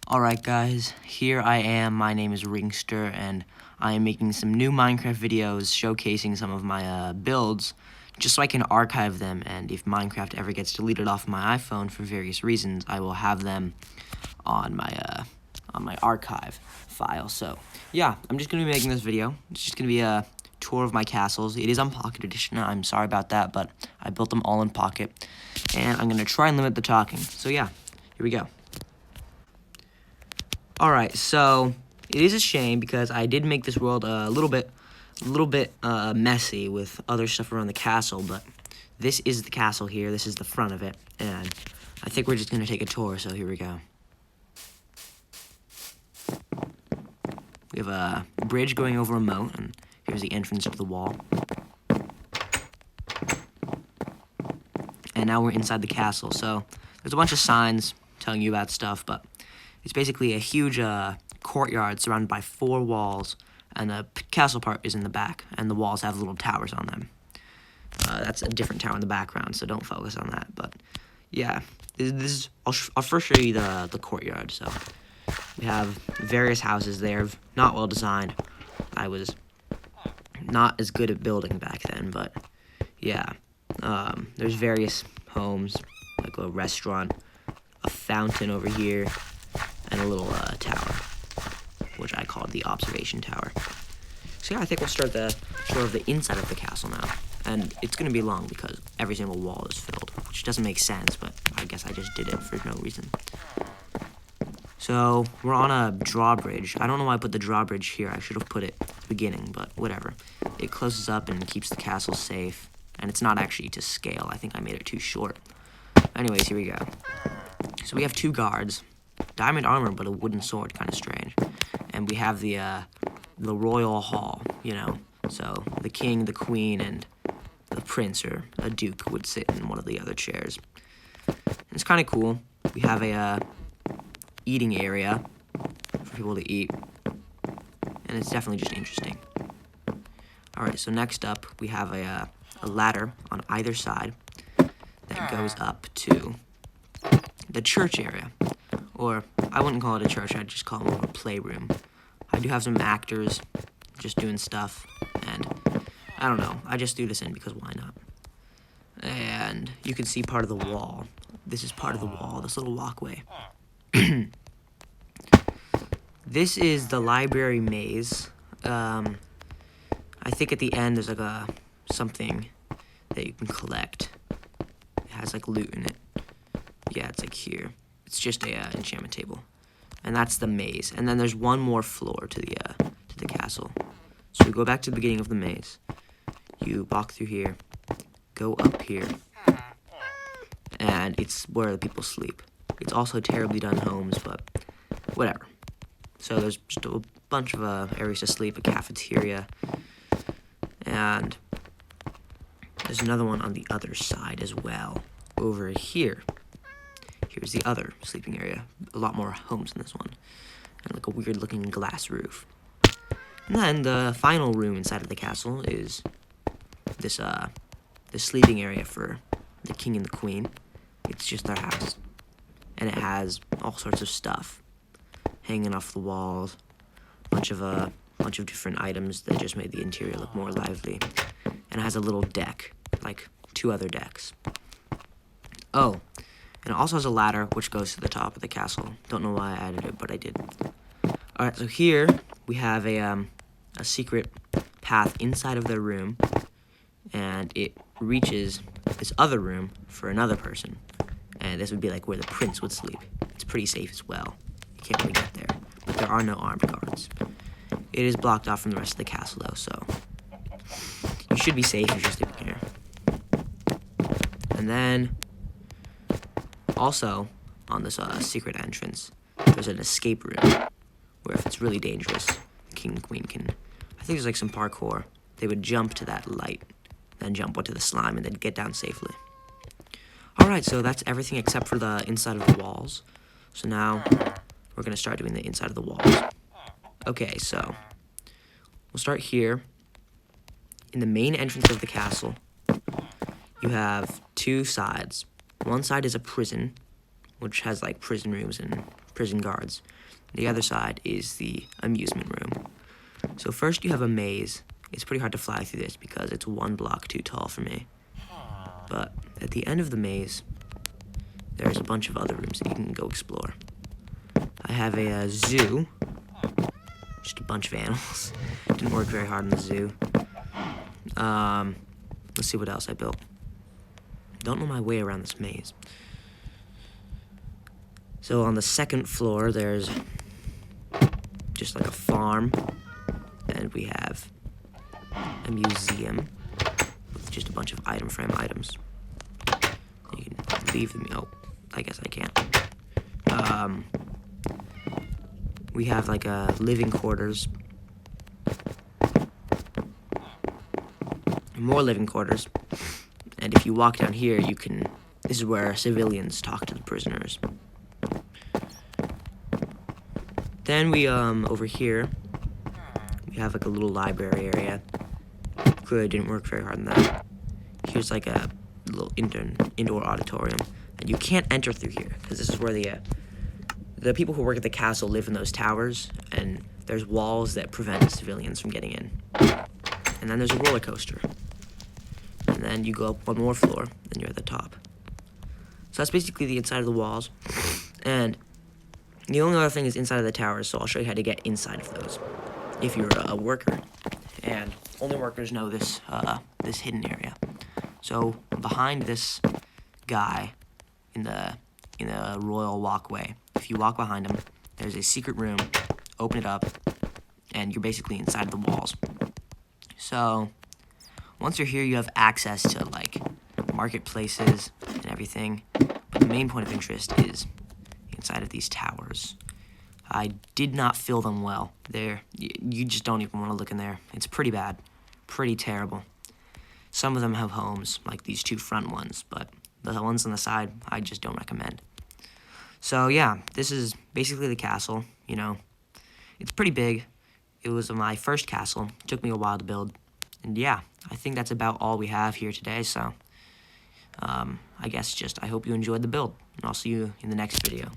Alright guys, here I am, my name is Ringster, and I am making some new Minecraft videos showcasing some of my builds, just so I can archive them, and if Minecraft ever gets deleted off my iPhone for various reasons, I will have them on my archive file. So, yeah, I'm just going to be making this video. It's just going to be a tour of my castles. It is on Pocket Edition, I'm sorry about that, but I built them all in Pocket, and I'm going to try and limit the talking. So yeah, here we go. Alright, so it is a shame because I did make this world a little bit messy with other stuff around the castle, but this is the castle here, this is the front of it, and I think we're just going to take a tour, so here we go. We have a bridge going over a moat, and here's the entrance to the wall. And now we're inside the castle, so there's a bunch of signs telling you about stuff, but it's basically a huge courtyard surrounded by 4 walls, and the castle part is in the back, and the walls have little towers on them. That's a different tower in the background, so don't focus on that. But yeah, I'll first show you the courtyard. So we have various houses there, not well designed. I was not as good at building back then, but yeah, there's various homes, like a restaurant, a fountain over here, and a little tower, which I called the observation tower. So yeah, I think we'll start the tour of the inside of the castle now. And it's going to be long because every single wall is filled, which doesn't make sense, but I guess I just did it for no reason. So we're on a drawbridge. I don't know why I put the drawbridge here. I should have put it at the beginning, but whatever. It closes up and keeps the castle safe, and it's not actually to scale. I think I made it too short. Anyways, here we go. So we have 2 guards. Diamond armor, but a wooden sword, kind of strange. And we have the royal hall, you know. So the king, the queen, and the prince or a duke would sit in one of the other chairs. And it's kind of cool. We have a eating area for people to eat, and it's definitely just interesting. All right, so next up we have a ladder on either side that goes up to the church area. Or, I wouldn't call it a church, I'd just call it more of a playroom. I do have some actors just doing stuff, and I don't know, I just threw this in because why not? And you can see part of the wall. This is part of the wall, this little walkway. This is the library maze. I think at the end there's like something that you can collect. It has like loot in it. Yeah, it's like here. It's just a enchantment table, and that's the maze. And then there's one more floor to the castle. So we go back to the beginning of the maze. You walk through here, go up here, and it's where the people sleep. It's also terribly done homes, but whatever. So there's just a bunch of areas to sleep, a cafeteria, and there's another one on the other side as well, over here. Here's the other sleeping area. A lot more homes in this one. And like a weird looking glass roof. And then the final room inside of the castle is this sleeping area for the king and the queen. It's just their house. And it has all sorts of stuff hanging off the walls. A bunch of different items that just made the interior look more lively. And it has a little deck, like 2 other decks. Oh, and it also has a ladder, which goes to the top of the castle. Don't know why I added it, but I did. Alright, so here we have a secret path inside of their room, and it reaches this other room for another person. And this would be like where the prince would sleep. It's pretty safe as well. You can't really get there, but there are no armed guards. It is blocked off from the rest of the castle, though, so you should be safe if you're sleeping here. And then also, on this secret entrance, there's an escape room, where if it's really dangerous, the king and queen can, I think there's like some parkour, they would jump to that light, then jump onto the slime, and then get down safely. Alright, so that's everything except for the inside of the walls. So now, we're going to start doing the inside of the walls. Okay, so, we'll start here. In the main entrance of the castle, you have 2 sides. One side is a prison, which has like prison rooms and prison guards. The other side is the amusement room. So first you have a maze. It's pretty hard to fly through this because it's 1 block too tall for me. But at the end of the maze, there's a bunch of other rooms that you can go explore. I have a zoo, just a bunch of animals. Didn't work very hard in the zoo. Let's see what else I built. Don't know my way around this maze. So on the second floor, there's just like a farm, and we have a museum with just a bunch of item frame items. You can leave them. Oh, I guess I can't. We have like a living quarters, more living quarters, and if you walk down here, you can. This is where civilians talk to the prisoners. Then we over here, we have like a little library area. Clearly didn't work very hard on that. Here's like a little indoor auditorium, and you can't enter through here because this is where the people who work at the castle live in those towers, and there's walls that prevent the civilians from getting in. And then there's a roller coaster, and then you go up 1 more floor, and you're at the top. So that's basically the inside of the walls, and the only other thing is inside of the towers. So I'll show you how to get inside of those if you're a worker, and only workers know this this hidden area. So behind this guy in the royal walkway, if you walk behind him, there's a secret room. Open it up, and you're basically inside the walls. So once you're here, you have access to like marketplaces and everything. But the main point of interest is inside of these towers. I did not fill them well. You just don't even want to look in there. It's pretty bad, pretty terrible. Some of them have homes, like these 2 front ones, but the ones on the side, I just don't recommend. So yeah, this is basically the castle, you know. It's pretty big. It was my first castle. It took me a while to build. And yeah, I think that's about all we have here today, so I guess I hope you enjoyed the build, and I'll see you in the next video.